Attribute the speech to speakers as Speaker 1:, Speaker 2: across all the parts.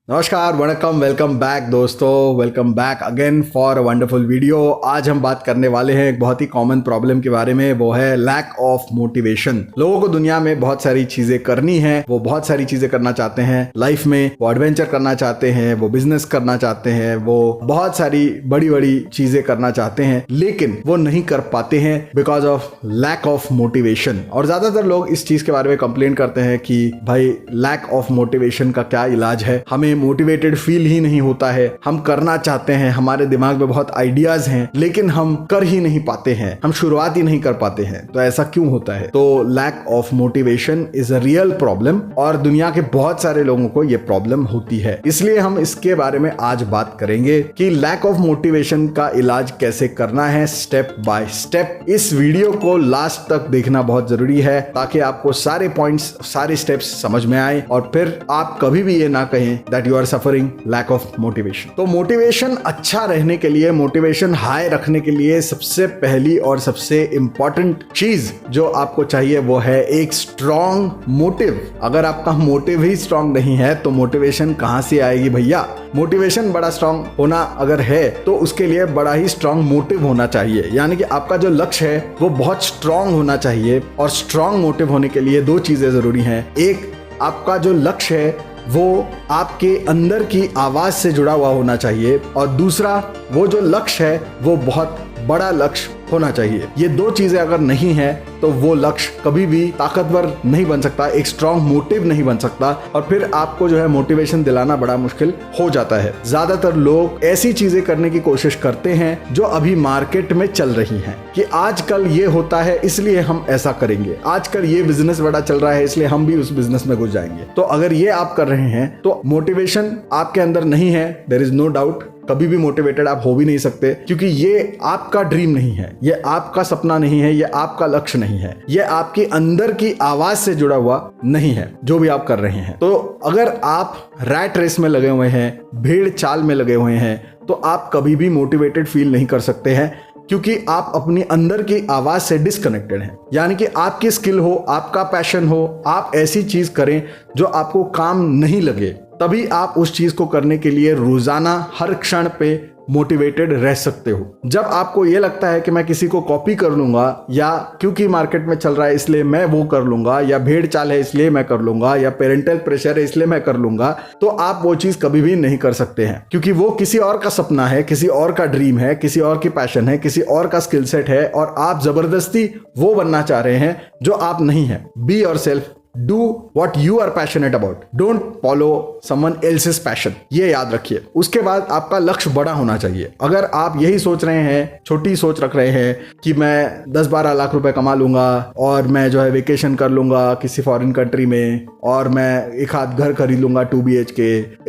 Speaker 1: नमस्कार, वणक्कम, welcome back दोस्तों, welcome back again for a wonderful video. आज हम बात करने वाले हैं एक बहुत ही कॉमन प्रॉब्लम के बारे में, वो है लैक ऑफ मोटिवेशन। लोगों को दुनिया में बहुत सारी चीजें करनी है, वो बहुत सारी चीजें करना चाहते हैं लाइफ में, वो एडवेंचर करना चाहते हैं, वो बिजनेस करना चाहते हैं, वो बहुत सारी बड़ी बड़ी चीजें करना चाहते हैं, लेकिन वो नहीं कर पाते हैं because of lack of motivation. और ज्यादातर लोग इस चीज के बारे में कंप्लेन करते हैं कि भाई लैक ऑफ मोटिवेशन का क्या इलाज है, हमें मोटिवेटेड फील ही नहीं होता है, हम करना चाहते हैं, हमारे दिमाग में बहुत आइडियाज हैं, लेकिन हम कर ही नहीं पाते हैं, हम शुरुआत ही नहीं कर पाते हैं। तो ऐसा क्यों होता है? तो lack of motivation is a real problem और दुनिया के बहुत सारे लोगों को यह प्रॉब्लम होती है। इसलिए हम इसके बारे में आज बात करेंगे कि लैक ऑफ मोटिवेशन का इलाज कैसे करना है, स्टेप बाय स्टेप। इस वीडियो को लास्ट तक देखना बहुत जरूरी है ताकि आपको सारे पॉइंट्स, सारे स्टेप्स समझ में आए और फिर आप कभी भी ये ना कहें that you are suffering lack of motivation. तो मोटिवेशन अच्छा रहने के लिए, मोटिवेशन हाई रखने के लिए सबसे पहली और सबसे इंपॉर्टेंट चीज जो आपको चाहिए वो है एक स्ट्रॉन्ग मोटिव। अगर आपका मोटिव ही स्ट्रॉन्ग नहीं है तो मोटिवेशन कहां से आएगी भैया? मोटिवेशन बड़ा स्ट्रॉन्ग होना अगर है तो उसके लिए बड़ा ही स्ट्रॉन्ग मोटिव होना चाहिए, यानी कि आपका जो लक्ष्य है वो बहुत स्ट्रॉन्ग होना चाहिए। और स्ट्रॉन्ग मोटिव होने के लिए दो चीजें जरूरी हैं। एक, आपका जो लक्ष्य है वो आपके अंदर की आवाज से जुड़ा हुआ होना चाहिए, और दूसरा, वो जो लक्ष्य है वो बहुत बड़ा लक्ष्य होना चाहिए। ये दो चीजें अगर नहीं है तो वो लक्ष्य कभी भी ताकतवर नहीं बन सकता, एक स्ट्रॉन्ग मोटिव नहीं बन सकता, और फिर आपको जो है मोटिवेशन दिलाना बड़ा मुश्किल हो जाता है। ज्यादातर लोग ऐसी चीजें करने की कोशिश करते हैं जो अभी मार्केट में चल रही हैं, कि आजकल ये होता है इसलिए हम ऐसा करेंगे, आजकल ये बिजनेस बड़ा चल रहा है इसलिए हम भी उस बिजनेस में घुस जाएंगे। तो अगर ये आप कर रहे हैं तो मोटिवेशन आपके अंदर नहीं है, देयर इज नो डाउट। कभी भी मोटिवेटेड आप हो भी नहीं सकते, क्योंकि ये आपका ड्रीम नहीं है, ये आपका सपना नहीं है, ये आपका लक्ष्य नहीं है, ये आपके अंदर की आवाज से जुड़ा हुआ नहीं है जो भी आप कर रहे हैं। तो अगर आप रैट रेस में लगे हुए हैं, भेड़ चाल में लगे हुए हैं, तो आप कभी भी मोटिवेटेड फील नहीं कर सकते हैं, क्योंकि आप अपनी अंदर की आवाज से डिस्कनेक्टेड हैं। यानी कि आपकी स्किल हो, आपका पैशन हो, आप ऐसी चीज करें जो आपको काम नहीं लगे, तभी आप उस चीज को करने के लिए रोजाना हर क्षण पे मोटिवेटेड रह सकते हो। जब आपको ये लगता है कि मैं किसी को कॉपी कर लूंगा, या क्योंकि मार्केट में चल रहा है इसलिए मैं वो कर लूंगा, या भेड़ चाल है इसलिए मैं कर लूंगा, या पेरेंटल प्रेशर है इसलिए मैं कर लूंगा, तो आप वो चीज कभी भी नहीं कर सकते हैं, क्योंकि वो किसी और का सपना है, किसी और का ड्रीम है, किसी और की पैशन है, किसी और का स्किल सेट है, और आप जबरदस्ती वो बनना चाह रहे हैं जो आप नहीं है। Be yourself, Do what you are passionate about. Don't follow someone else's passion. ये याद रखिए। उसके बाद आपका लक्ष्य बड़ा होना चाहिए। अगर आप यही सोच रहे हैं, छोटी सोच रख रहे हैं कि मैं 10-12 लाख रुपए कमा लूंगा और मैं जो है वेकेशन कर लूंगा किसी फॉरेन कंट्री में, और मैं एक हाथ घर खरीद लूंगा 2 BHK,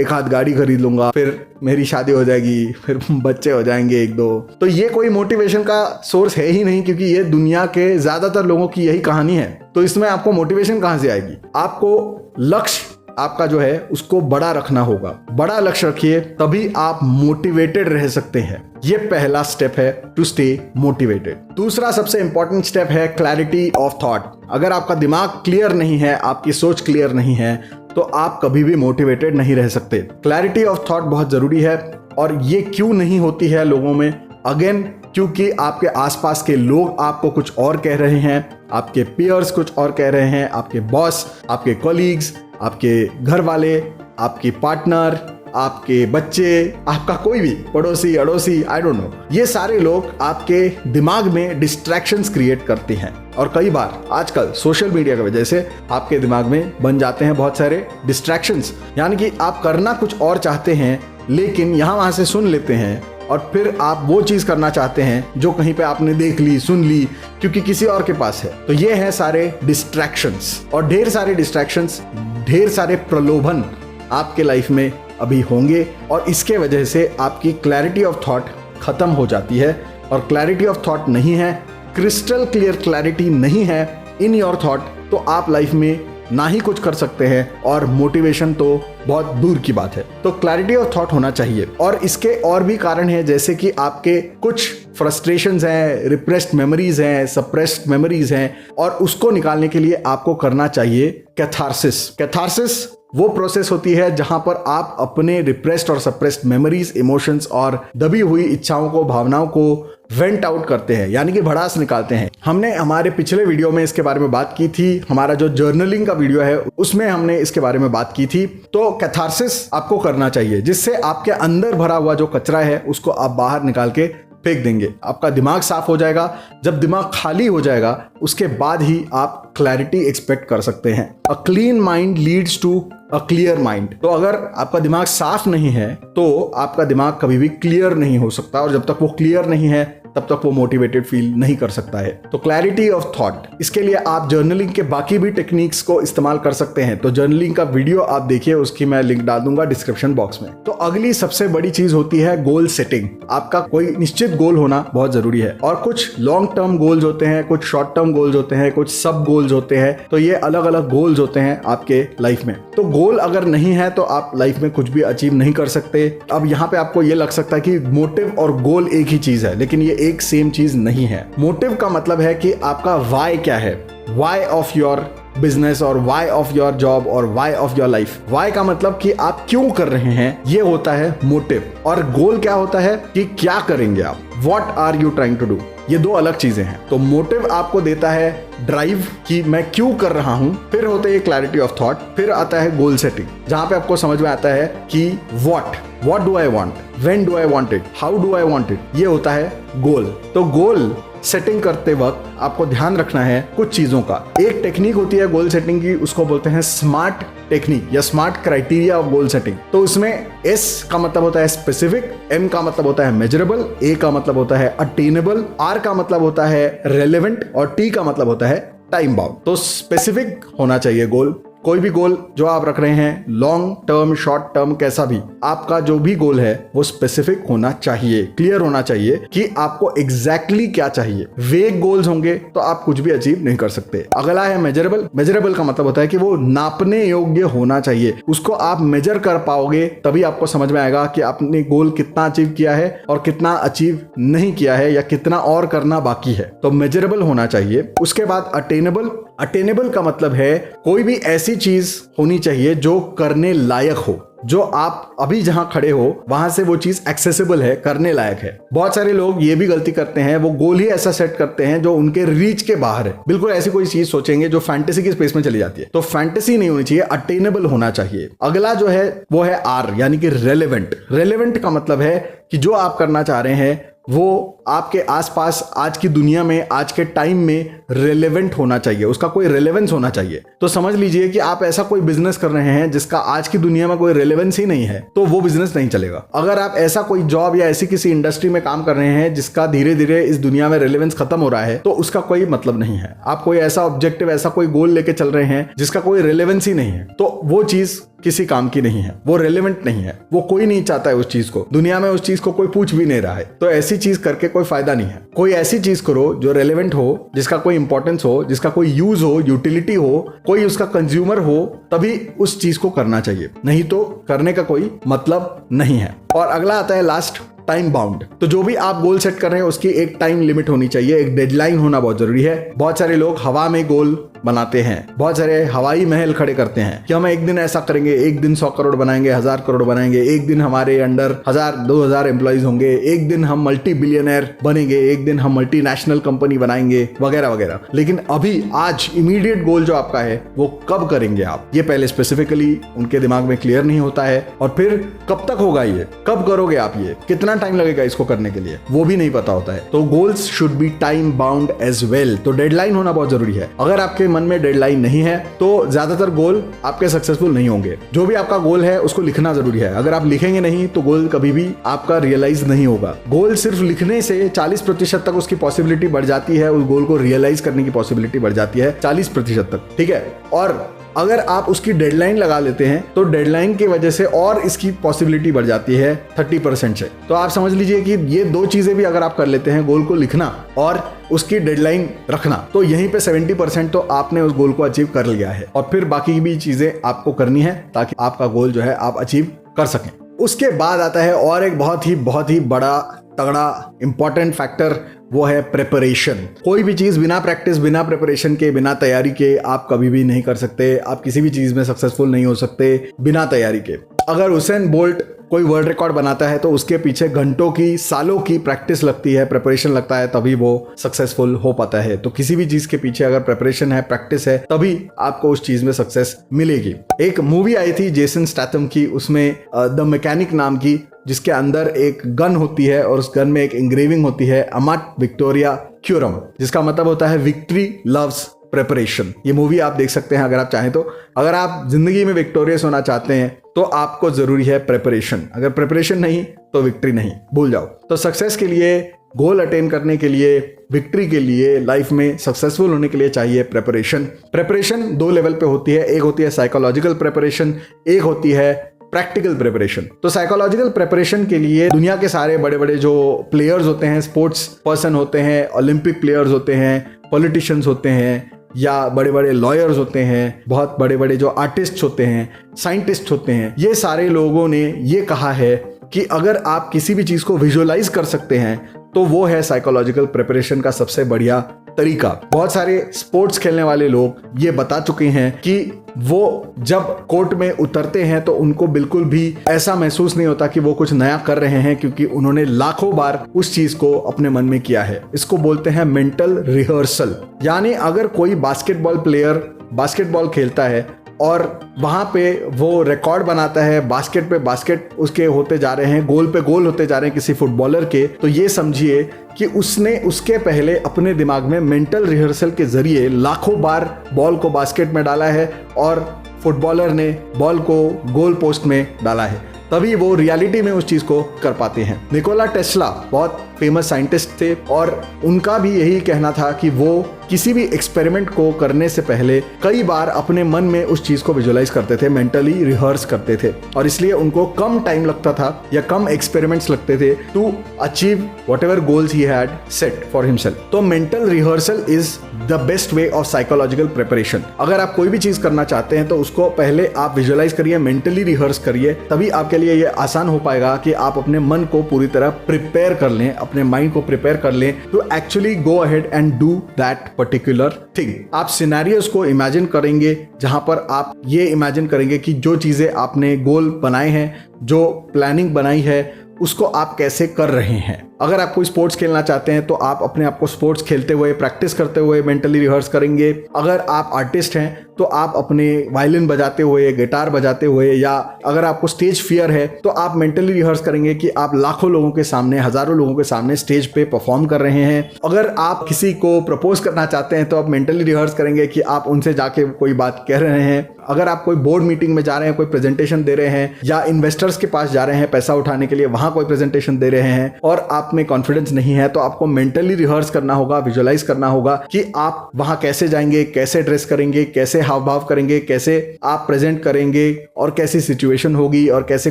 Speaker 1: एक हाथ गाड़ी खरीद लूंगा, फिर मेरी शादी हो जाएगी, फिर बच्चे हो जाएंगे 1-2, तो ये कोई मोटिवेशन का सोर्स है ही नहीं, क्योंकि ये दुनिया के ज्यादातर लोगों की यही कहानी है। तो इसमें आपको मोटिवेशन कहां से आएगी? आपको लक्ष्य आपका जो है उसको बड़ा रखना होगा। बड़ा लक्ष्य रखिए, तभी आप मोटिवेटेड रह सकते हैं। ये पहला स्टेप है टू स्टे मोटिवेटेड। दूसरा सबसे इंपॉर्टेंट स्टेप है क्लैरिटी ऑफ थॉट। अगर आपका दिमाग क्लियर नहीं है, आपकी सोच क्लियर नहीं है, तो आप कभी भी मोटिवेटेड नहीं रह सकते। क्लैरिटी ऑफ थॉट बहुत जरूरी है। और ये क्यों नहीं होती है लोगों में? अगेन, क्योंकि आपके आसपास के लोग आपको कुछ और कह रहे हैं, आपके पीयर्स कुछ और कह रहे हैं, आपके बॉस, आपके कॉलीग्स, आपके घर वाले, आपके पार्टनर, आपके बच्चे, आपका कोई भी पड़ोसी अड़ोसी, आई डोंट नो, ये सारे लोग आपके दिमाग में डिस्ट्रैक्शंस क्रिएट करते हैं। और कई बार आजकल सोशल मीडिया की वजह से आपके दिमाग में बन जाते हैं बहुत सारे डिस्ट्रैक्शंस, यानी कि आप करना कुछ और चाहते हैं लेकिन यहाँ वहाँ से सुन लेते हैं, और फिर आप वो चीज करना चाहते हैं जो कहीं पे आपने देख ली, सुन ली, क्योंकि किसी और के पास है। तो ये है सारे डिस्ट्रैक्शंस, और ढेर सारे डिस्ट्रैक्शंस, ढेर सारे प्रलोभन आपके लाइफ में अभी होंगे, और इसके वजह से आपकी क्लैरिटी ऑफ थॉट खत्म हो जाती है। और क्लैरिटी ऑफ थॉट नहीं है, क्रिस्टल क्लियर क्लैरिटी नहीं है इन योर थॉट, तो आप लाइफ में ना ही कुछ कर सकते हैं, और मोटिवेशन तो बहुत दूर की बात है। तो क्लैरिटी ऑफ थॉट होना चाहिए। और इसके और भी कारण है, जैसे कि आपके कुछ फ्रस्ट्रेशंस हैं, रिप्रेस्ड मेमोरीज हैं, सप्रेस्ड मेमोरीज हैं, और उसको निकालने के लिए आपको करना चाहिए कैथारसिस। कैथारसिस वो प्रोसेस होती है जहां पर आप अपने रिप्रेस्ड और सप्रेस्ड मेमोरीज, इमोशंस और दबी हुई इच्छाओं को, भावनाओं को वेंट आउट करते हैं, यानी कि भड़ास निकालते हैं। हमने हमारे पिछले वीडियो में इसके बारे में बात की थी, हमारा जो जर्नलिंग का वीडियो है उसमें हमने इसके बारे में बात की थी। तो कैथारसिस आपको करना चाहिए, जिससे आपके अंदर भरा हुआ जो कचरा है उसको आप बाहर निकाल के फेंक देंगे, आपका दिमाग साफ हो जाएगा। जब दिमाग खाली हो जाएगा उसके बाद ही आप क्लैरिटी एक्सपेक्ट कर सकते हैं। A clean mind leads to a clear mind. तो अगर आपका दिमाग साफ नहीं है तो आपका दिमाग कभी भी क्लियर नहीं हो सकता, और जब तक वो क्लियर नहीं है तब तक वो मोटिवेटेड फील नहीं कर सकता है। तो क्लैरिटी ऑफ थॉट, इसके लिए आप जर्नलिंग के बाकी भी टेक्निक्स को इस्तेमाल कर सकते हैं। तो जर्नलिंग का वीडियो आप देखिए, उसकी मैं लिंक डाल दूंगा डिस्क्रिप्शन बॉक्स में। तो अगली सबसे बड़ी चीज होती है गोल सेटिंग। आपका कोई निश्चित गोल होना बहुत जरूरी है, और कुछ लॉन्ग टर्म गोल्स होते हैं, कुछ शॉर्ट टर्म गोल्स होते हैं, कुछ सब गोल्स होते हैं। तो ये अलग अलग गोल्स होते हैं आपके लाइफ में। तो गोल अगर नहीं है तो आप लाइफ में कुछ भी अचीव नहीं कर सकते। अब यहाँ पे आपको ये लग सकता है कि मोटिव और गोल एक ही चीज है, लेकिन ये एक सेम चीज नहीं है। मोटिव का मतलब है कि आपका वाई क्या है, वाई ऑफ योर बिजनेस और वाई ऑफ योर जॉब और why of your life. Why का मतलब कि आप क्यों कर रहे हैं, ये होता है मोटिव। और गोल क्या होता है कि क्या करेंगे आप, what are you trying to do. ये दो अलग चीजें हैं। तो मोटिव आपको देता है ड्राइव कि मैं क्यों कर रहा हूं, फिर होते हैं क्लैरिटी ऑफ थॉट, फिर आता है गोल सेटिंग, जहां पे आपको समझ में आता है कि what do I want, when do I want it, how do I want it. ये होता है गोल। तो गोल सेटिंग करते वक्त आपको ध्यान रखना है कुछ चीजों का। एक टेक्निक होती है गोल सेटिंग की, उसको बोलते हैं स्मार्ट टेक्निक या smart criteria of goal setting. तो उसमें S का मतलब होता है स्पेसिफिक, M का मतलब होता है मेजरेबल, A का मतलब होता है अटेनेबल, R का मतलब होता है रेलेवेंट, और T का मतलब होता है टाइम बाउंड। तो स्पेसिफिक होना चाहिए गोल। कोई भी गोल जो आप रख रहे हैं, लॉन्ग टर्म, शॉर्ट टर्म, कैसा भी, आपका जो भी गोल है वो स्पेसिफिक होना चाहिए, क्लियर होना चाहिए कि आपको एग्जैक्टली क्या चाहिए। वेग गोल्स होंगे तो आप कुछ भी अचीव नहीं कर सकते। अगला है मेजरेबल। मेजरेबल का मतलब होता है कि वो नापने योग्य होना चाहिए, उसको आप मेजर कर पाओगे तभी आपको समझ में आएगा कि आपने गोल कितना अचीव किया है और कितना अचीव नहीं किया है, या कितना और करना बाकी है। तो मेजरेबल होना चाहिए। उसके बाद अटेनेबल। अटेनेबल का मतलब है कोई भी ऐसी चीज होनी चाहिए जो करने लायक हो, जो आप अभी जहां खड़े हो वहां से वो चीज एक्सेसिबल है, करने लायक है। बहुत सारे लोग ये भी गलती करते हैं, वो गोल ही ऐसा सेट करते हैं जो उनके रीच के बाहर है। बिल्कुल ऐसी कोई चीज सोचेंगे जो फैंटेसी की स्पेस में चली जाती है। तो फैंटेसी नहीं होनी चाहिए, अटेनेबल होना चाहिए। अगला जो है वो है R, यानी कि रेलेवेंट। रेलेवेंट का मतलब है कि जो आप करना चाह रहे हैं वो आपके आसपास, आज की दुनिया में, आज के टाइम में रेलेवेंट होना चाहिए, उसका कोई रेलेवेंस होना चाहिए। तो समझ लीजिए कि आप ऐसा कोई बिजनेस कर रहे हैं जिसका आज की दुनिया में कोई रेलेवेंस ही नहीं है, तो वो बिजनेस नहीं चलेगा। अगर आप ऐसा कोई जॉब या ऐसी किसी इंडस्ट्री में काम कर रहे हैं जिसका धीरे धीरे इस दुनिया में रेलेवेंस खत्म हो रहा है, तो उसका कोई मतलब नहीं है। आप कोई ऐसा ऑब्जेक्टिव, ऐसा कोई गोल लेके चल रहे हैं जिसका कोई रेलेवेंस ही नहीं है, तो वो चीज किसी काम की नहीं है, वो रेलेवेंट नहीं है, वो कोई नहीं चाहता है उस चीज को, दुनिया में उस चीज को कोई पूछ भी नहीं रहा है। तो ऐसी चीज करके कोई फायदा नहीं है। कोई ऐसी चीज करो जो रेलेवेंट हो, जिसका कोई इंपॉर्टेंस हो, जिसका कोई यूज हो, यूटिलिटी हो, कोई उसका कंज्यूमर हो, तभी उस चीज को करना चाहिए, नहीं तो करने का कोई मतलब नहीं है। और अगला आता है लास्ट, टाइम बाउंड। तो जो भी आप गोल सेट कर रहे हैं उसकी एक टाइम लिमिट होनी चाहिए, एक डेडलाइन होना बहुत जरूरी है। बहुत सारे लोग हवा में गोल बनाते हैं, बहुत सारे हवाई महल खड़े करते हैं कि हम एक दिन ऐसा करेंगे, एक दिन 100 करोड़ बनाएंगे, 1000 करोड़ बनाएंगे, एक दिन हमारे अंडर 1000-2000 एम्प्लॉइज होंगे, एक दिन हम मल्टी बिलियनर बनेंगे, एक दिन हम मल्टीनेशनल कंपनी बनाएंगे, वगैरह वगैरह। लेकिन अभी आज इमीडिएट गोल जो आपका है वो कब करेंगे आप, ये पहले स्पेसिफिकली उनके दिमाग में क्लियर नहीं होता है। और फिर कब तक होगा ये, कब करोगे आप, ये कितना टाइम लगेगा इसको करने के लिए, वो भी नहीं पता होता है। तो goals should be time bound as well. तो डेडलाइन होना बहुत जरूरी है। अगर आपके मन में डेडलाइन नहीं है तो ज्यादातर गोल आपके सक्सेसफुल नहीं होंगे। जो भी आपका गोल है उसको लिखना जरूरी है। अगर आप लिखेंगे नहीं तो गोल कभी भी आपका रियलाइज नहीं होगा। गोल सिर्फ लिखने से 40% तक उसकी पॉसिबिलिटी बढ़ जाती है, उस गोल को रियलाइज करने की पॉसिबिलिटी बढ़ जाती है 40% तक, ठीक है। और अगर आप उसकी डेडलाइन लगा लेते हैं तो डेडलाइन की वजह से और इसकी पॉसिबिलिटी बढ़ जाती है 30% से। तो आप समझ लीजिए कि ये दो चीजें भी अगर आप कर लेते हैं, गोल को लिखना और उसकी डेडलाइन रखना, तो यहीं पे 70% तो आपने उस गोल को अचीव कर लिया है। और फिर बाकी भी चीजें आपको करनी है ताकि आपका गोल जो है आप अचीव कर सकें। उसके बाद आता है और एक बहुत ही बड़ा तगड़ा इंपॉर्टेंट फैक्टर वो है प्रिपरेशन। कोई भी चीज बिना प्रैक्टिस, बिना प्रिपरेशन के, बिना तैयारी के आप कभी भी नहीं कर सकते। आप किसी भी चीज में सक्सेसफुल नहीं हो सकते बिना तैयारी के। अगर हुसैन बोल्ट कोई वर्ल्ड रिकॉर्ड बनाता है तो उसके पीछे घंटों की, सालों की प्रैक्टिस लगती है, प्रिपरेशन लगता है, तभी वो सक्सेसफुल हो पाता है। तो किसी भी चीज के पीछे अगर प्रिपरेशन है, प्रैक्टिस है, तभी आपको उस चीज में सक्सेस मिलेगी। एक मूवी आई थी जेसन स्टैथम की, उसमें द मैकेनिक नाम की, जिसके अंदर एक गन होती है और उस गन में एक इंग्रेविंग होती है अमाट विक्टोरिया क्यूरम, जिसका मतलब होता है विक्ट्री लव्स प्रिपरेशन। ये मूवी आप देख सकते हैं अगर आप चाहें तो। अगर आप जिंदगी में विक्टोरियस होना चाहते हैं तो आपको जरूरी है प्रिपरेशन। अगर प्रिपरेशन नहीं तो विक्ट्री नहीं, भूल जाओ। तो सक्सेस के लिए, गोल अटेन करने के लिए, विक्ट्री के लिए, लाइफ में सक्सेसफुल होने के लिए चाहिए प्रिपरेशन। प्रिपरेशन 2 लेवल पे होती है। एक होती है साइकोलॉजिकल प्रिपरेशन, एक होती है प्रैक्टिकल प्रिपरेशन। तो साइकोलॉजिकल प्रिपरेशन के लिए दुनिया के सारे बड़े बड़े जो प्लेयर्स होते हैं, स्पोर्ट्स पर्सन होते हैं, ओलंपिक प्लेयर्स होते हैं, पॉलिटिशियंस होते हैं, या बड़े बड़े लॉयर्स होते हैं, बहुत बड़े बड़े जो आर्टिस्ट होते हैं, साइंटिस्ट होते हैं, ये सारे लोगों ने ये कहा है कि अगर आप किसी भी चीज को विजुअलाइज कर सकते हैं तो वो है साइकोलॉजिकल प्रिपरेशन का सबसे बढ़िया तरीका। बहुत सारे स्पोर्ट्स खेलने वाले लोग ये बता चुके हैं कि वो जब कोर्ट में उतरते हैं तो उनको बिल्कुल भी ऐसा महसूस नहीं होता कि वो कुछ नया कर रहे हैं, क्योंकि उन्होंने लाखों बार उस चीज को अपने मन में किया है। इसको बोलते हैं मेंटल रिहर्सल। यानी अगर कोई बास्केटबॉल प्लेयर बास्केटबॉल खेलता है और वहां पे वो रिकॉर्ड बनाता है, बास्केट पे बास्केट उसके होते जा रहे हैं, गोल पे गोल होते जा रहे हैं किसी फुटबॉलर के, तो ये समझिए कि उसने उसके पहले अपने दिमाग में मेंटल रिहर्सल के जरिए लाखों बार बॉल को बास्केट में डाला है और फुटबॉलर ने बॉल को गोल पोस्ट में डाला है, तभी वो रियलिटी में उस चीज को कर पाते हैं। निकोला टेस्ला बहुत फेमस साइंटिस्ट थे और उनका भी यही कहना था कि वो किसी भी एक्सपेरिमेंट को करने से पहले कई बार अपने मन में उस चीज को विजुअलाइज करते थे, मेंटली रिहर्स करते थे, और इसलिए उनको कम टाइम लगता था या कम एक्सपेरिमेंट्स लगते थे to achieve whatever goals he had set for himself. तो mental rehearsal is the best way of psychological preparation. अगर आप कोई भी चीज करना चाहते हैं तो उसको पहले आप विजुअलाइज करिए, मेंटली रिहर्स करिए, तभी आपके लिए ये आसान हो पाएगा कि आप अपने मन को पूरी तरह प्रिपेयर कर लें, अपने माइंड को प्रिपेयर कर लें to actually go ahead and do that particular thing. आप सिनेरियोस को इमेजिन करेंगे जहां पर आप ये इमेजिन करेंगे कि जो चीजें आपने गोल बनाए हैं, जो प्लानिंग बनाई है, उसको आप कैसे कर रहे हैं। अगर आप कोई स्पोर्ट्स खेलना चाहते हैं तो आप अपने आप को स्पोर्ट्स खेलते हुए, प्रैक्टिस करते हुए मेंटली रिहर्स करेंगे। अगर आप आर्टिस्ट हैं तो आप अपने वायलिन बजाते हुए, गिटार बजाते हुए, या अगर आपको स्टेज फियर है तो आप मेंटली रिहर्स करेंगे कि आप लाखों लोगों के सामने, हजारों लोगों के सामने स्टेज पे परफॉर्म कर रहे हैं। अगर आप किसी को प्रपोज करना चाहते हैं तो आप मेंटली रिहर्स करेंगे कि आप उनसे जाके कोई बात कह रहे हैं। अगर आप कोई बोर्ड मीटिंग में जा रहे हैं, कोई प्रेजेंटेशन दे रहे हैं, या इन्वेस्टर्स के पास जा रहे हैं पैसा उठाने के लिए, वहां कोई प्रेजेंटेशन दे रहे हैं और आप में कॉन्फिडेंस नहीं है, तो आपको मेंटली रिहर्स करना होगा, विजुअलाइज करना होगा कि आप वहां कैसे जाएंगे, कैसे ड्रेस करेंगे, कैसे हाव भाव करेंगे, कैसे आप प्रेजेंट करेंगे और कैसी सिचुएशन होगी और कैसे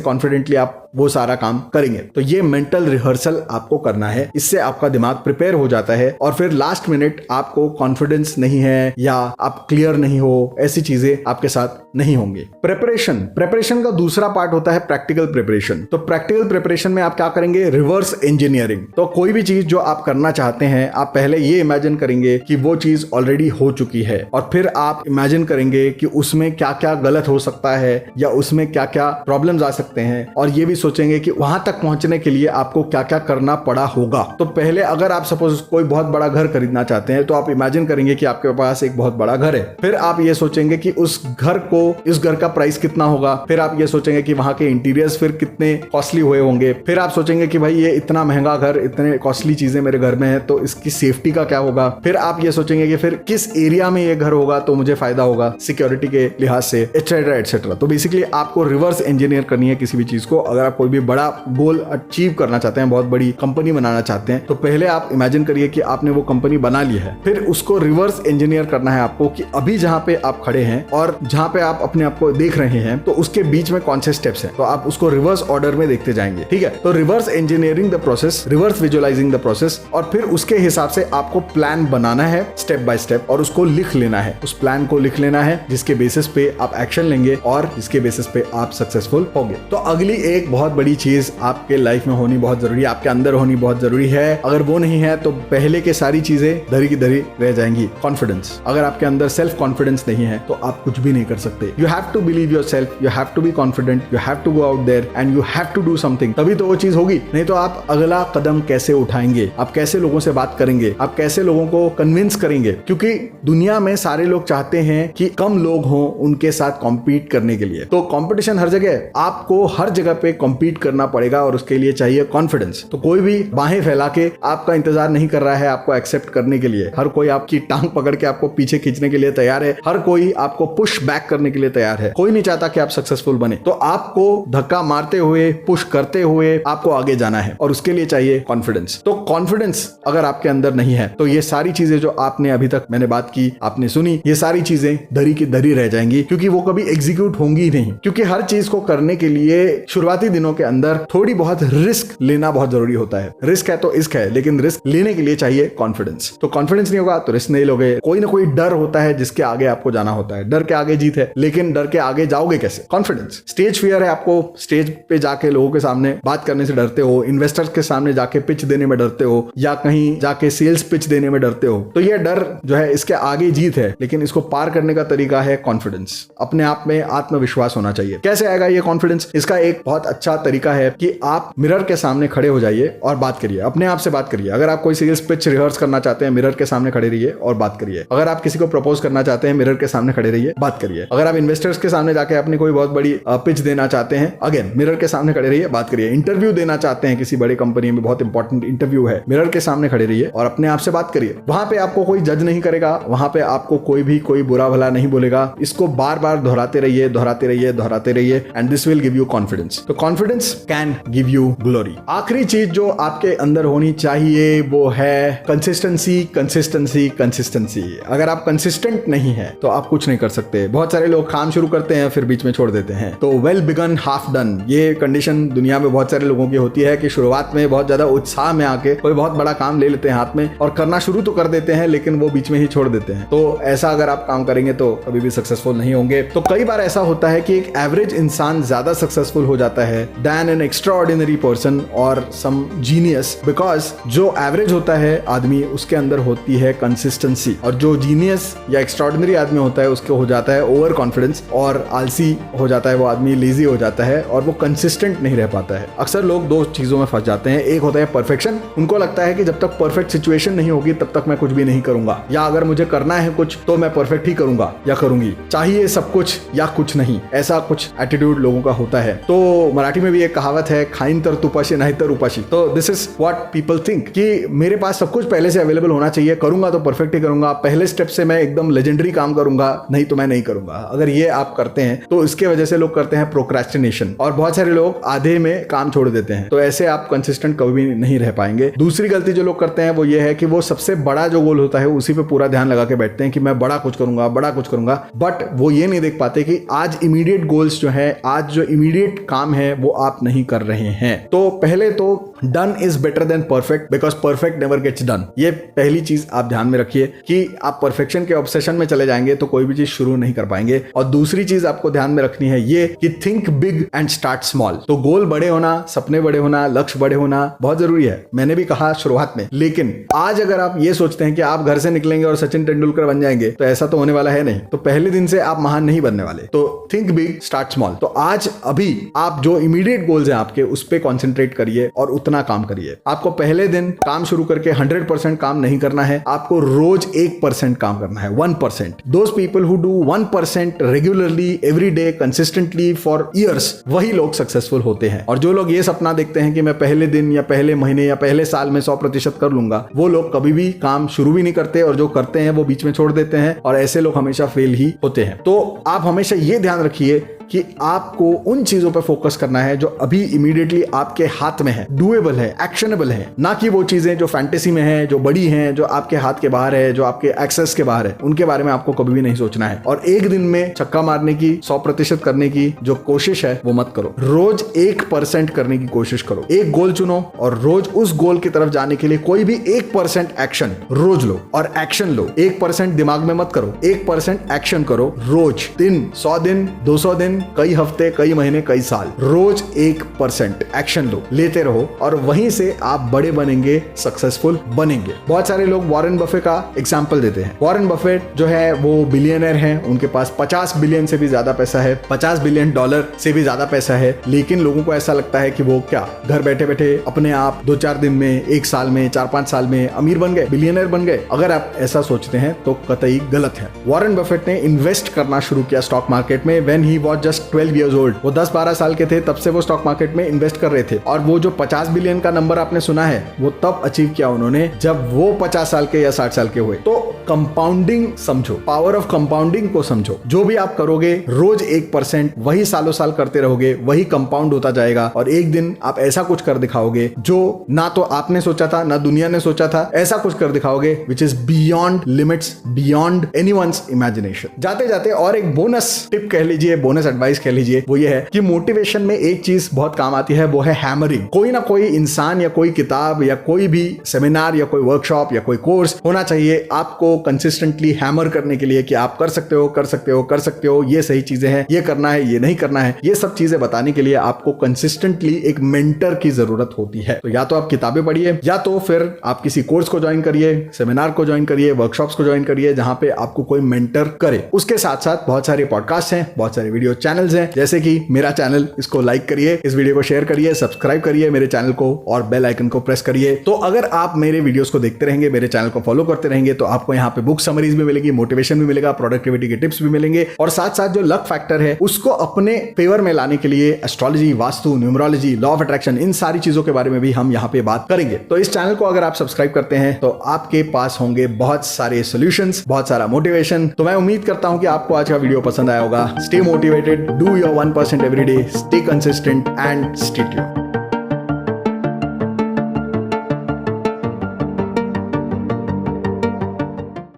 Speaker 1: कॉन्फिडेंटली आप वो सारा काम करेंगे। तो ये मेंटल रिहर्सल आपको करना है। इससे आपका दिमाग प्रिपेयर हो जाता है और फिर लास्ट मिनट आपको कॉन्फिडेंस नहीं है या आप क्लियर नहीं हो, ऐसी चीजें आपके साथ नहीं होंगे। प्रिपरेशन का दूसरा पार्ट होता है प्रैक्टिकल प्रिपरेशन। तो प्रैक्टिकल प्रिपरेशन में आप क्या करेंगे? Reverse engineering. तो कोई भी चीज जो आप करना चाहते हैं, आप पहले ये इमेजिन करेंगे कि वो चीज ऑलरेडी हो चुकी है, और फिर आप इमेजिन करेंगे कि उसमें क्या क्या गलत हो सकता है या उसमें क्या क्या प्रॉब्लम्स आ सकते हैं, और ये भी सोचेंगे कि वहां तक पहुंचने के लिए आपको क्या क्या करना पड़ा होगा। तो पहले अगर आप सपोज कोई बहुत बड़ा घर खरीदना चाहते हैं तो आप इमेजिन करेंगे कि आपके पास एक बहुत बड़ा घर है। फिर आप ये सोचेंगे कि उस घर का प्राइस कितना होगा। फिर आप ये सोचेंगे कि वहां के इंटीरियर्स फिर कितने कॉस्टली हुए होंगे। फिर आप सोचेंगे कि भाई ये इतना महंगा घर, इतने कॉस्टली चीजें मेरे घर में है, तो इसकी सेफ्टी का क्या होगा। फिर आप ये सोचेंगे कि फिर किस एरिया में ये घर होगा तो मुझे फायदा होगा सिक्योरिटी के लिहाज से, एटसेट्रा एटसेट्रा। तो बेसिकली आपको रिवर्स इंजीनियर करनी है किसी भी चीज को। अगर आप कोई भी बड़ा गोल अचीव करना चाहते हैं, बहुत बड़ी कंपनी बनाना चाहते हैं, तो पहले आप इमेजिन करिए कि आपने वो कंपनी बना ली है। फिर उसको रिवर्स इंजीनियर करना है आपको कि अभी जहां पे आप खड़े हैं और जहां पे आप अपने आप को देख रहे हैं, तो उसके बीच में कौन से स्टेप्स हैं, तो आप उसको रिवर्स ऑर्डर में देखते जाएंगे। ठीक है, तो reverse engineering the process, reverse visualising the process, और फिर उसके हिसाब से आपको प्लान बनाना है स्टेप बाय स्टेप, और उसको लिख लेना है। उस प्लान को लिख लेना है जिसके बेसिस पे आप एक्शन लेंगे और जिसके बेसिस पे आप सक्सेसफुल होंगे। तो अगली एक बहुत बड़ी चीज आपके लाइफ में होनी बहुत जरूरी है, आपके अंदर होनी बहुत जरूरी है। अगर वो नहीं है तो पहले के सारी चीजें धरी की धरी रह जाएंगी। कॉन्फिडेंस, अगर आपके अंदर सेल्फ कॉन्फिडेंस नहीं है तो आप कुछ भी नहीं कर सकते। You have to believe yourself, you have to be confident, you have to go out there and you have to do something, तभी तो वो चीज होगी। नहीं तो आप अगला कदम कैसे उठाएंगे, आप कैसे लोगों से बात करेंगे, आप कैसे लोगों को कन्विंस करेंगे? क्योंकि दुनिया में सारे लोग चाहते हैं कि कम लोग हों उनके साथ कॉम्पीट करने के लिए। तो कॉम्पिटिशन हर जगह, आपको हर जगह पे कॉम्पीट करना पड़ेगा और उसके लिए चाहिए कॉन्फिडेंस। तो कोई भी बाहें फैला के आपका इंतजार नहीं कर रहा है आपको एक्सेप्ट करने के लिए। हर कोई आपकी टांग पकड़ के आपको पीछे खींचने के लिए तैयार है, हर कोई आपको पुश बैक करने के लिए तैयार है। कोई नहीं चाहता कि आप सक्सेसफुल बने। तो आपको धक्का मारते हुए, पुश करते हुए आपको आगे जाना है और उसके लिए चाहिए कॉन्फिडेंस। तो कॉन्फिडेंस अगर आपके अंदर नहीं है तो ये सारी चीजें जो आपने अभी तक मैंने बात की, आपने सुनी, ये सारी चीजें धरी की धरी रह जाएंगी, क्योंकि वो कभी एग्जीक्यूट होंगी ही नहीं। क्योंकि हर चीज को करने के लिए शुरुआती दिनों के अंदर थोड़ी बहुत रिस्क लेना बहुत जरूरी होता है। रिस्क है तो इश्क है, लेकिन रिस्क लेने के लिए चाहिए कॉन्फिडेंस। तो कॉन्फिडेंस नहीं होगा तो रिस्क नहीं लोगे। कोई ना कोई डर होता है जिसके आगे आपको जाना होता है। डर के आगे जीत है, लेकिन डर के आगे जाओगे कैसे? कॉन्फिडेंस। स्टेज फियर है, आपको स्टेज पे जाके लोगों के सामने बात करने से डरते हो, इन्वेस्टर्स के सामने जाके पिच देने में डरते हो, या कहीं जाके सेल्स पिच देने में डरते हो। तो ये डर जो है इसके आगे जीत है, लेकिन इसको पार करने का तरीका है कॉन्फिडेंस। अपने आप में आत्मविश्वास होना चाहिए। कैसे आएगा ये कॉन्फिडेंस? इसका एक बहुत अच्छा तरीका है कि आप मिरर के सामने खड़े हो जाइए और बात करिए, अपने आप से बात करिए। अगर आप कोई सेल्स पिच रिहर्स करना चाहते हैं, मिरर के सामने खड़े रहिए और बात करिए। अगर आप किसी को प्रपोज करना चाहते हैं, मिरर के सामने खड़े रहिए, बात करिए। अगर आप इन्वेस्टर्स के सामने जाके अपनी कोई बहुत बड़ी पिच देना चाहते हैं, अगेन मिरर के सामने खड़े रहिए, बात करिए। इंटरव्यू देना चाहते हैं किसी बड़ी कंपनी में, बहुत इंपॉर्टेंट इंटरव्यू है, मिरर के सामने खड़े रहिए और अपने आप से बात करिए। वहां पे आपको कोई जज नहीं करेगा, वहां पे आपको कोई भी कोई बुरा भला नहीं बोलेगा। इसको बार बार दोहराते रहिए, दोहराते रहिए, दोहराते रहिए, and this will give you confidence. तो confidence can give you glory. आखिरी चीज जो आपके अंदर होनी चाहिए वो है कंसिस्टेंसी, कंसिस्टेंसी, कंसिस्टेंसी। अगर आप कंसिस्टेंट नहीं है तो आप कुछ नहीं कर सकते। बहुत सारे लोग काम शुरू करते हैं फिर बीच में छोड़ देते हैं। तो वेल बिगन हाफ डन, ये कंडीशन दुनिया में बहुत सारे लोगों की होती है कि शुरुआत में बहुत ज्यादा उत्साह में आके कोई बहुत बड़ा काम ले लेते हैं हाथ में और करना शुरू तो कर देते हैं, लेकिन वो बीच में ही छोड़ देते हैं। तो ऐसा अगर आप काम करेंगे तो कभी भी सक्सेसफुल नहीं होंगे। तो कई बार ऐसा होता है कि एक एवरेज इंसान ज्यादा सक्सेसफुल हो जाता है देन एन एक्स्ट्राऑर्डिनरी पर्सन और सम जीनियस, बिकॉज जो एवरेज होता है आदमी उसके अंदर होती है कंसिस्टेंसी, और जो जीनियस या एक्स्ट्राऑर्डिनरी आदमी होता है उसको हो जाता है ओवर कॉन्फिडेंस और आलसी हो जाता है, वो आदमी लेजी हो जाता है और वो कंसिस्टेंट नहीं रह पाता है। अक्सर लोग दो चीजों में फंस जाते हैं। एक होता है परफेक्शन, उनको लगता है कि जब तक परफेक्ट सिचुएशन नहीं होगी तब तक मैं कुछ भी नहीं करूंगा, या अगर मुझे करना है कुछ तो मैं परफेक्ट ही करूंगा या करूंगी, चाहिए सब कुछ या कुछ नहीं, ऐसा कुछ एटीट्यूड लोगों का होता है। तो मराठी में भी एक कहावत है, खाइन तर तुपाशी नहीं तर उपाशी। तो this is what people think कि मेरे पास सब कुछ पहले से अवेलेबल होना चाहिए, करूंगा तो परफेक्ट ही करूंगा, पहले स्टेप से मैं एकदम लेजेंडरी काम करूंगा, नहीं तो मैं नहीं करूंगा। अगर ये आप करते हैं तो इसके वजह से लोग करते हैं प्रोक्रेस्टिनेशन, और बहुत सारे लोग आधे में काम छोड़ देते हैं। तो ऐसे आप कंसिस्टेंट कभी भी नहीं रह पाएंगे। दूसरी गलती जो लोग करते हैं वो ये है कि वो सबसे बड़ा जो गोल होता है उसी पे पूरा ध्यान लगा के बैठते हैं कि मैं बड़ा कुछ करूंगा, बड़ा कुछ करूंगा, बट वो ये नहीं देख पाते कि आज इमीडिएट गोल्स जो है, आज जो इमीडिएट काम है वो आप नहीं कर रहे हैं। तो पहले तो done is better than perfect, because perfect never gets done. ये पहली चीज आप ध्यान में रखिए कि आप परफेक्शन के ऑब्सेशन में चले जाएंगे तो कोई भी चीज शुरू नहीं कर पाएंगे। और दूसरी चीज आपको ध्यान में रखनी है ये कि think big and start small. तो गोल बड़े होना, सपने बड़े होना, लक्ष्य बड़े होना बहुत जरूरी है, मैंने भी कहा शुरुआत में। लेकिन आज अगर आप ये सोचते हैं कि आप घर से निकलेंगे और सचिन तेंदुलकर बन जाएंगे तो ऐसा तो होने वाला है नहीं। तो पहले दिन से आप महान नहीं बनने वाले। तो थिंक बिग, स्टार्ट स्मॉल। तो आज अभी आप जो इमीडिएट गोल्स हैं आपके, उस पर कॉन्सेंट्रेट करिए और उतना काम करिए। आपको पहले दिन काम शुरू करके 100% काम नहीं करना है, आपको रोज 1% काम करना है, 1%। Those people who do 1% regularly every day consistently for years, वही लोग सक्सेसफुल होते हैं। और जो लोग ये सपना देखते हैं कि मैं पहले दिन या पहले महीने या पहले साल में 100% कर लूंगा, वो लोग कभी भी काम शुरू भी नहीं करते, और जो करते हैं वो बीच में छोड़ देते हैं, और ऐसे लोग हमेशा फेल ही होते हैं। तो आप हमेशा ये ध्यान रखिए कि आपको उन चीजों पर फोकस करना है जो अभी इमीडिएटली आपके हाथ में है, डूएबल है, एक्शनेबल है, ना कि वो चीजें जो फैंटेसी में है, जो बड़ी हैं, जो आपके हाथ के बाहर है, जो आपके एक्सेस के बाहर है, उनके बारे में आपको कभी भी नहीं सोचना है। और एक दिन में छक्का मारने की, 100% करने की जो कोशिश है वो मत करो। रोज 1% करने की कोशिश करो। एक गोल चुनो और रोज उस गोल की तरफ जाने के लिए कोई भी 1% एक्शन रोज लो, और एक्शन लो। 1% दिमाग में मत करो, 1% एक्शन करो रोज। दिन 100 दिन, 200 दिन, दिन, कई हफ्ते, कई महीने, कई साल, रोज 1% एक्शन लो, लेते रहो और वहीं से आप बड़े बनेंगे, सक्सेसफुल बनेंगे। बहुत सारे लोग वॉरेन बफे का एग्जांपल देते हैं। वॉरेन बफेट जो है वो बिलियनर हैं, उनके पास 50 बिलियन से भी ज्यादा पैसा है, $50 बिलियन से भी ज्यादा पैसा है, लेकिन लोगों को ऐसा लगता है कि वो क्या घर बैठे बैठे अपने आप 2-4 दिन में, 1 साल में, 4-5 साल में अमीर बन गए, बिलियनर बन गए। अगर आप ऐसा सोचते हैं तो कतई गलत है। वॉरेन बफेट ने इन्वेस्ट करना शुरू किया स्टॉक मार्केट में when he was just 12 years old. वो 10-12 साल के थे, तब से वो स्टॉक मार्केट में इन्वेस्ट कर रहे थे। और वो जो 50 बिलियन का नंबर आपने सुना है, वो तब अचीव किया उन्होंने जब वो 50 साल के या 60 साल के हुए। तो कंपाउंडिंग समझो, पावर ऑफ कंपाउंडिंग को समझो। जो भी आप करोगे रोज 1%, वही सालों साल करते रहोगे, वही कंपाउंड होता जाएगा और एक दिन आप ऐसा कुछ कर दिखाओगे जो ना तो आपने सोचा था, ना दुनिया ने सोचा था। ऐसा कुछ कर दिखाओगे which is beyond limits, beyond anyone's imagination. जाते जाते और एक बोनस टिप कह लीजिए, बोनस एडवाइस कह लीजिए, वो ये है कि मोटिवेशन में एक चीज बहुत काम आती है, वो है हैमरिंग। कोई ना कोई इंसान या कोई किताब या कोई भी सेमिनार या कोई वर्कशॉप या कोई कोर्स होना चाहिए आपको कंसिस्टेंटली हैमर करने के लिए कि आप कर सकते हो, कर सकते हो, कर सकते हो, ये सही चीजें हैं, ये करना है, ये नहीं करना है। ये सब चीजें बताने के लिए आपको कंसिस्टेंटली एक मेंटर की जरूरत होती है। तो या तो आप किताबें पढ़िए, या तो फिर आप किसी कोर्स को ज्वाइन करिए, सेमिनार को ज्वाइन करिए, वर्कशॉप्स को ज्वाइन करिए, जहां पे आपको कोई मेंटर करे। उसके साथ साथ बहुत सारे पॉडकास्ट हैं, बहुत सारे वीडियो चैनल्स हैं, जैसे कि मेरा चैनल, इसको लाइक करिए, इस वीडियो को शेयर करिए, सब्सक्राइब करिए मेरे चैनल को और बेल आइकन को प्रेस करिए। तो अगर आप मेरे वीडियोस को देखते रहेंगे, मेरे चैनल को फॉलो करते रहेंगे, तो आपको यहाँ पे बुक समरीज भी मिलेगी, मोटिवेशन भी मिलेगा, प्रोडक्टिविटी के टिप्स भी मिलेंगे और साथ साथ जो लक फैक्टर है उसको अपने फेवर में लाने के लिए astrology, vastu, numerology, law of attraction, इन सारी चीजों के बारे में भी हम यहाँ पे बात करेंगे। तो इस चैनल को अगर आप सब्सक्राइब करते हैं तो आपके पास होंगे बहुत सारे सॉल्यूशंस, बहुत सारा मोटिवेशन। तो मैं उम्मीद करता हूं कि आपको आज का वीडियो पसंद आया होगा। Stay motivated, do your 1% every day, stay consistent and stay tuned.